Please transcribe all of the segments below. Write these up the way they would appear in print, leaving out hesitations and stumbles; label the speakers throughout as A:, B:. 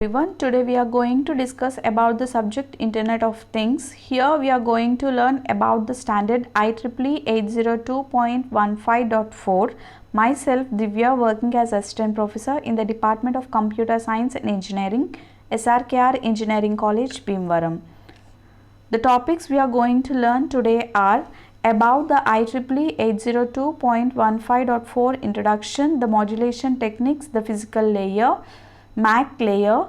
A: Everyone, today we are going to discuss about the subject Internet of Things. Here we are going to learn about the standard IEEE 802.15.4. Myself Divya, working as assistant professor in the Department of Computer Science and Engineering, SRKR Engineering College, Bhimavaram. The topics we are going to learn today are about the IEEE 802.15.4 introduction, the modulation techniques, the physical layer, MAC layer,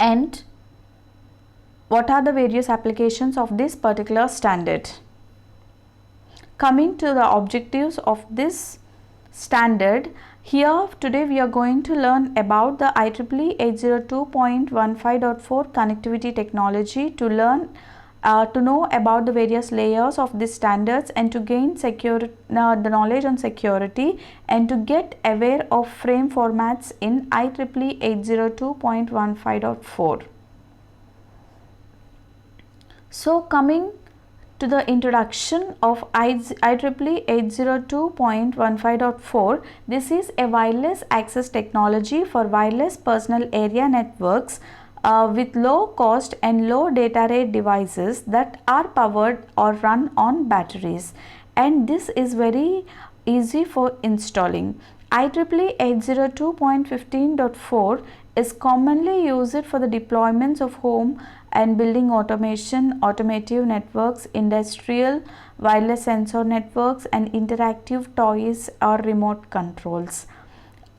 A: and what are the various applications of this particular standard. Coming to the objectives of this standard, here today we are going to learn about the IEEE 802.15.4 connectivity technology, to know about the various layers of these standards and to gain the knowledge on security and to get aware of frame formats in IEEE 802.15.4. So coming to the introduction of IEEE 802.15.4, this is a wireless access technology for wireless personal area networks with low cost and low data rate devices that are powered or run on batteries, and this is very easy for installing. IEEE 802.15.4 is commonly used for the deployments of home and building automation, automotive networks, industrial wireless sensor networks, and interactive toys or remote controls.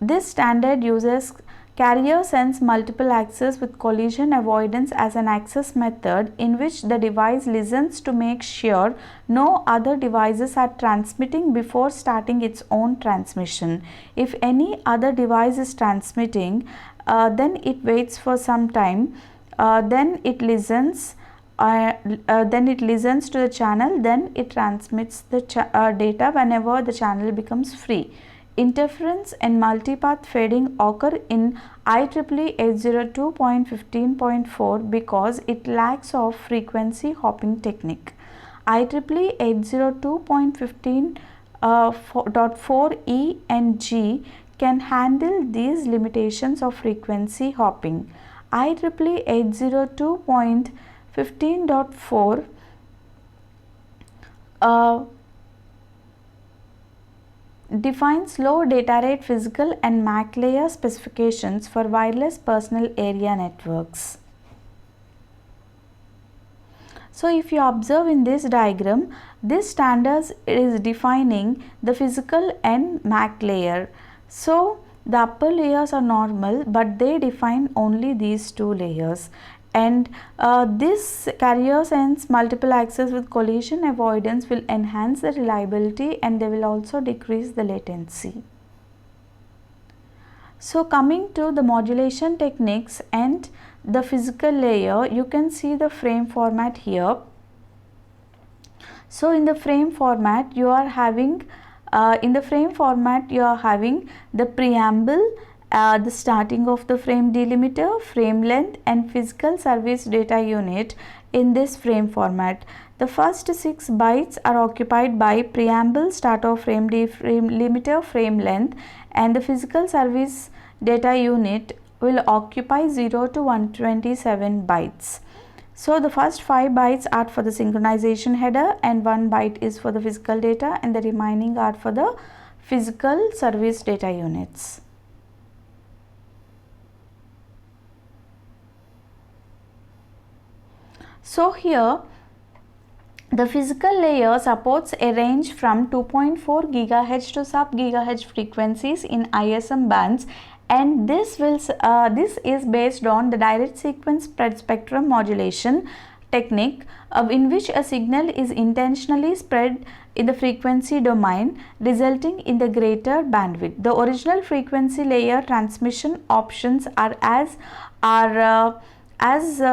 A: This standard uses carrier sense multiple access with collision avoidance as an access method, in which the device listens to make sure no other devices are transmitting before starting its own transmission. If any other device is transmitting, then it waits for some time, then it listens to the channel, then it transmits the data whenever the channel becomes free. Interference and multipath fading occur in IEEE 802.15.4 because it lacks of frequency hopping technique. IEEE 802.15.4 E and G can handle these limitations of frequency hopping. IEEE 802.15.4 defines low data rate physical and MAC layer specifications for wireless personal area networks. So if you observe in this diagram, this standard is defining the physical and MAC layer. So the upper layers are normal, but they define only these two layers. And this carrier sense multiple access with collision avoidance will enhance the reliability, and they will also decrease the latency. So coming to the modulation techniques and the physical layer, you can see the frame format here. So in the frame format you are having the preamble, the starting of the frame delimiter, frame length, and physical service data unit in this frame format. The first 6 bytes are occupied by preamble, start of frame delimiter, frame length, and the physical service data unit will occupy 0 to 127 bytes. So the first 5 bytes are for the synchronization header, and 1 byte is for the physical data, and the remaining are for the physical service data units. So here the physical layer supports a range from 2.4 GHz to sub-GHz frequencies in ISM bands, and this is based on the direct sequence spread spectrum modulation technique, in which a signal is intentionally spread in the frequency domain, resulting in the greater bandwidth. The original frequency layer transmission options are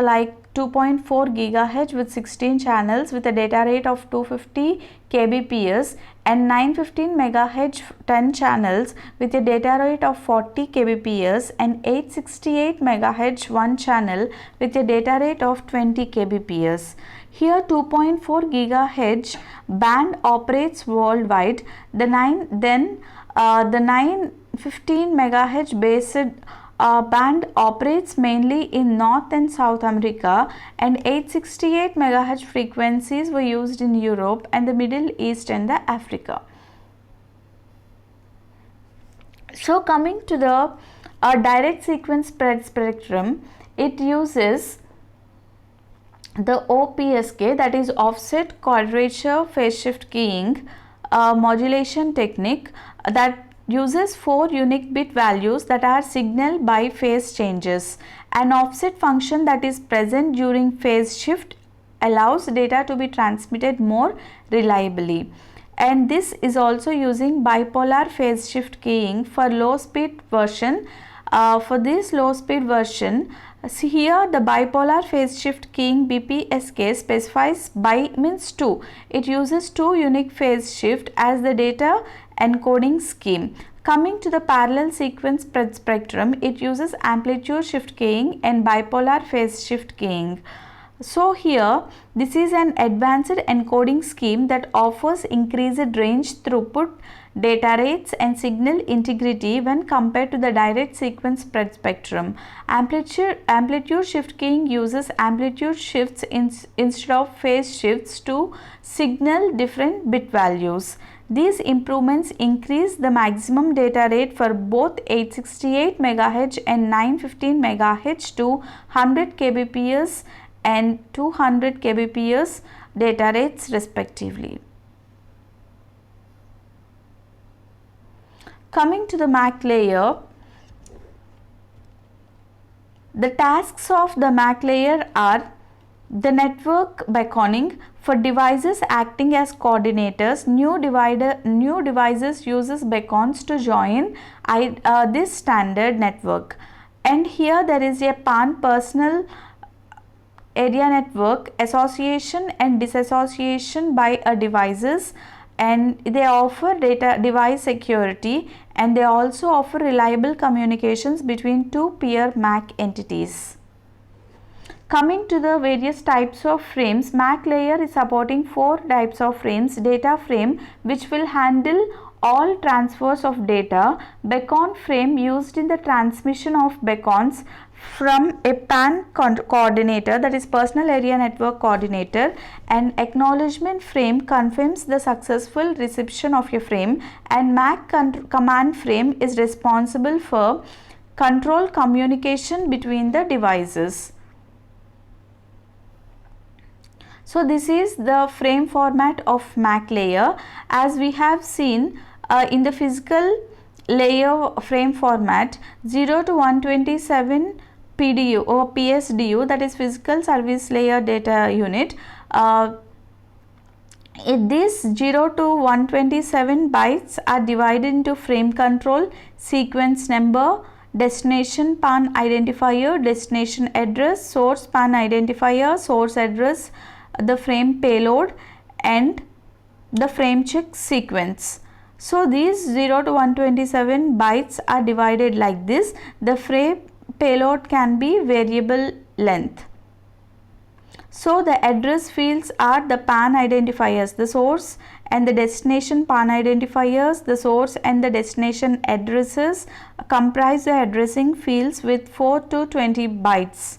A: like 2.4 GHz with 16 channels with a data rate of 250 kbps, and 915 MHz 10 channels with a data rate of 40 kbps, and 868 MHz 1 channel with a data rate of 20 kbps. Here 2.4 GHz band operates worldwide. The 915 MHz based band operates mainly in North and South America, and 868 MHz frequencies were used in Europe and the Middle East and the Africa. So coming to the direct sequence spread spectrum, it uses the OPSK, that is offset quadrature phase shift keying modulation technique, that uses 4 unique bit values that are signaled by phase changes. An offset function that is present during phase shift allows data to be transmitted more reliably. And this is also using bipolar phase shift keying for low speed version. For this low speed version, see here the bipolar phase shift keying BPSK specifies bi means 2. It uses 2 unique phase shift as the data encoding scheme. Coming to the parallel sequence spread spectrum, it uses amplitude shift keying and bipolar phase shift keying. So here this is an advanced encoding scheme that offers increased range, throughput, data rates and signal integrity when compared to the direct sequence spread spectrum. Amplitude shift keying uses amplitude shifts instead of phase shifts to signal different bit values. These improvements increase the maximum data rate for both 868 MHz and 915 MHz to 100 kbps and 200 kbps data rates respectively. Coming to the MAC layer, the tasks of the MAC layer are the network beckoning for devices acting as coordinators. New devices uses beacons to join this standard network. And here there is a PAN personal area network association and disassociation by devices, and they offer device security, and they also offer reliable communications between two peer MAC entities. Coming to the various types of frames, MAC layer is supporting 4 types of frames. Data frame, which will handle all transfers of data. Beacon frame, used in the transmission of beacons from a PAN coordinator, that is personal area network coordinator. And acknowledgement frame confirms the successful reception of a frame, and MAC command frame is responsible for control communication between the devices. So this is the frame format of MAC layer. As we have seen in the physical layer frame format, 0 to 127 PDU or PSDU, that is physical service layer data unit. This 0 to 127 bytes are divided into frame control, sequence number, destination PAN identifier, destination address, source PAN identifier, source address, the frame payload and the frame check sequence. So these 0 to 127 bytes are divided like this. The frame payload can be variable length. So the address fields are the PAN identifiers, the source and the destination PAN identifiers. The source and the destination addresses comprise the addressing fields with 4 to 20 bytes.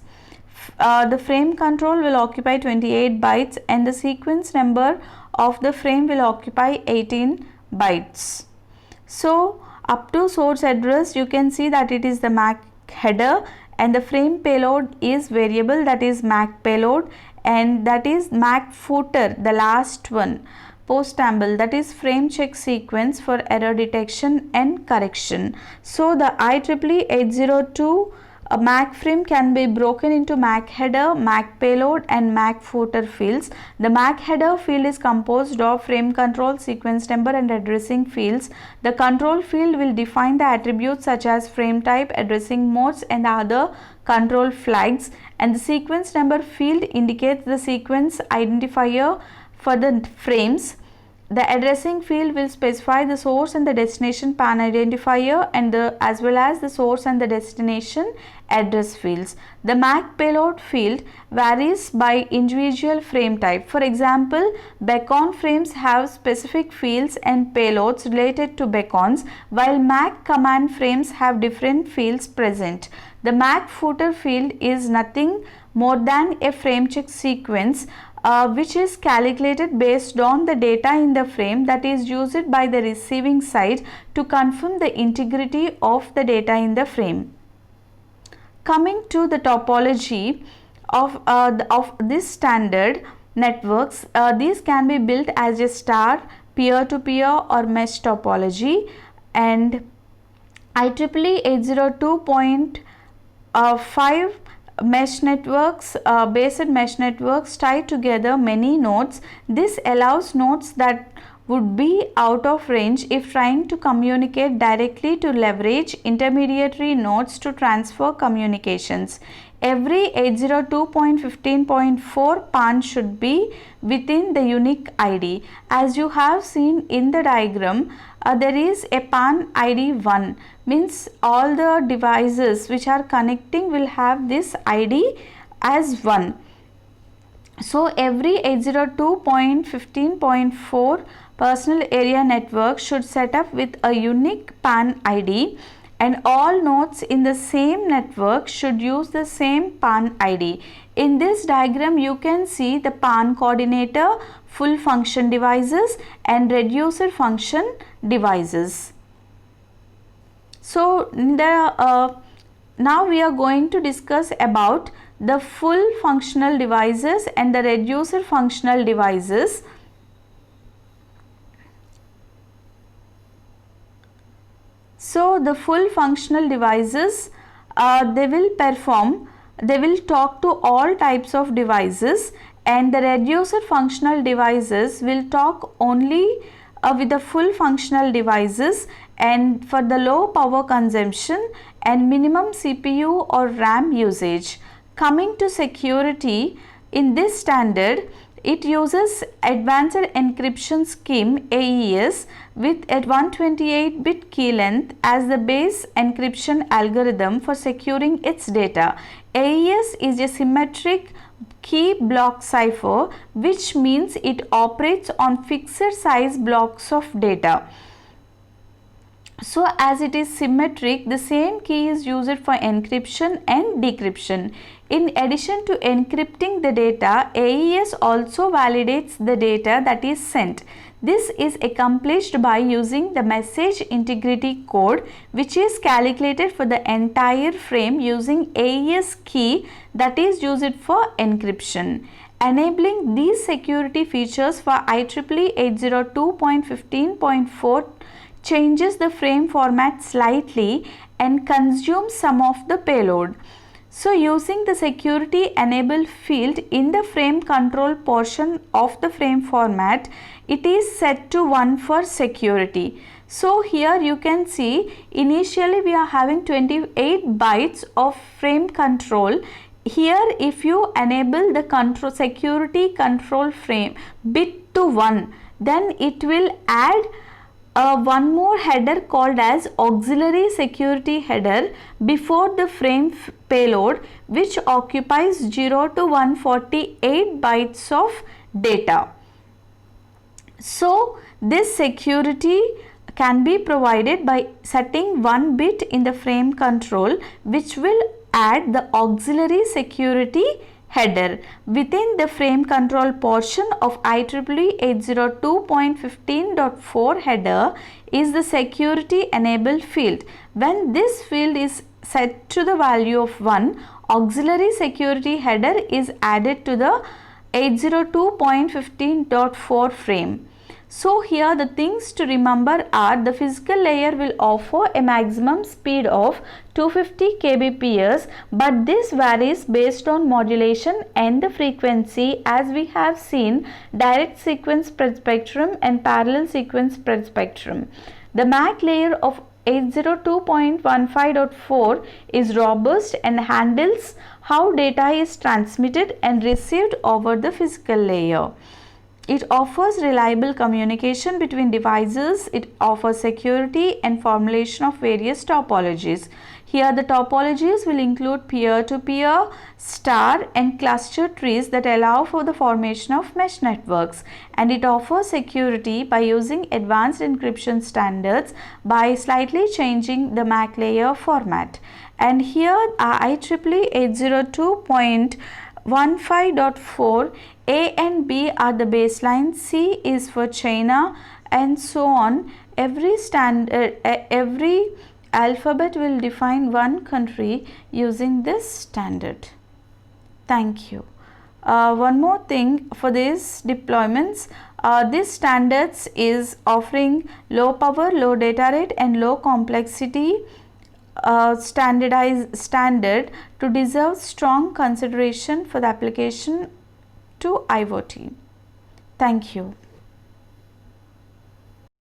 A: The frame control will occupy 28 bytes and the sequence number of the frame will occupy 18 bytes. So up to source address, you can see that it is the MAC header, and the frame payload is variable, that is MAC payload, and that is MAC footer, the last one. Postamble, that is frame check sequence for error detection and correction. So the IEEE 802 MAC frame can be broken into MAC header, MAC payload and MAC footer fields. The MAC header field is composed of frame control, sequence number and addressing fields. The control field will define the attributes such as frame type, addressing modes and other control flags, and the sequence number field indicates the sequence identifier for the frames. the addressing field will specify the source and the destination PAN identifier and as well as the source and the destination address fields. The MAC payload field varies by individual frame type. For example, beacon frames have specific fields and payloads related to beacons, while MAC command frames have different fields present. The MAC footer field is nothing more than a frame check sequence which is calculated based on the data in the frame that is used by the receiving side to confirm the integrity of the data in the frame. Coming to the topology of this standard networks, these can be built as a star, peer-to-peer or mesh topology, and IEEE 802.5 mesh networks, basic mesh networks tie together many nodes. This allows nodes that would be out of range if trying to communicate directly to leverage intermediary nodes to transfer communications. Every 802.15.4 PAN should be within the unique ID. As you have seen in the diagram, there is a PAN ID 1, means all the devices which are connecting will have this ID as 1. So every 802.15.4 personal area network should set up with a unique PAN ID, and all nodes in the same network should use the same PAN ID. In this diagram you can see the PAN coordinator, full function devices and reducer function devices. So now we are going to discuss about the full functional devices and the reducer functional devices. So the full functional devices, they will talk to all types of devices, and the reducer functional devices will talk only with the full functional devices and for the low power consumption and minimum CPU or RAM usage. Coming to security, in this standard, it uses Advanced Encryption Scheme AES with a 128-bit key length as the base encryption algorithm for securing its data. AES is a symmetric key block cipher, which means it operates on fixed size blocks of data. So as it is symmetric, the same key is used for encryption and decryption. In addition to encrypting the data, AES also validates the data that is sent. This is accomplished by using the message integrity code, which is calculated for the entire frame using AES key that is used for encryption. Enabling these security features for IEEE 802.15.4 changes the frame format slightly and consumes some of the payload. So using the security enable field in the frame control portion of the frame format, it is set to 1 for security. So here you can see initially we are having 28 bytes of frame control. Here if you enable the control security control frame bit to 1, then it will add one more header called as auxiliary security header before the frame payload, which occupies 0 to 148 bytes of data. So this security can be provided by setting 1 bit in the frame control, which will add the auxiliary security header. Within the frame control portion of IEEE 802.15.4 header is the security enable field. When this field is set to the value of 1, auxiliary security header is added to the 802.15.4 frame. So here the things to remember are: the physical layer will offer a maximum speed of 250 kbps, but this varies based on modulation and the frequency, as we have seen direct sequence spread spectrum and parallel sequence spread spectrum. The MAC layer of 802.15.4 is robust and handles how data is transmitted and received over the physical layer. It offers reliable communication between devices. It offers security and formulation of various topologies. Here the topologies will include peer-to-peer, star and cluster trees that allow for the formation of mesh networks, and it offers security by using advanced encryption standards by slightly changing the MAC layer format. And here IEEE 802.15.4 A and B are the baseline, C is for China, and so on. Every alphabet will define one country using this standard. Thank you. One more thing for these deployments, this standards is offering low power, low data rate and low complexity standard to deserve strong consideration for the application to IoT. Thank you.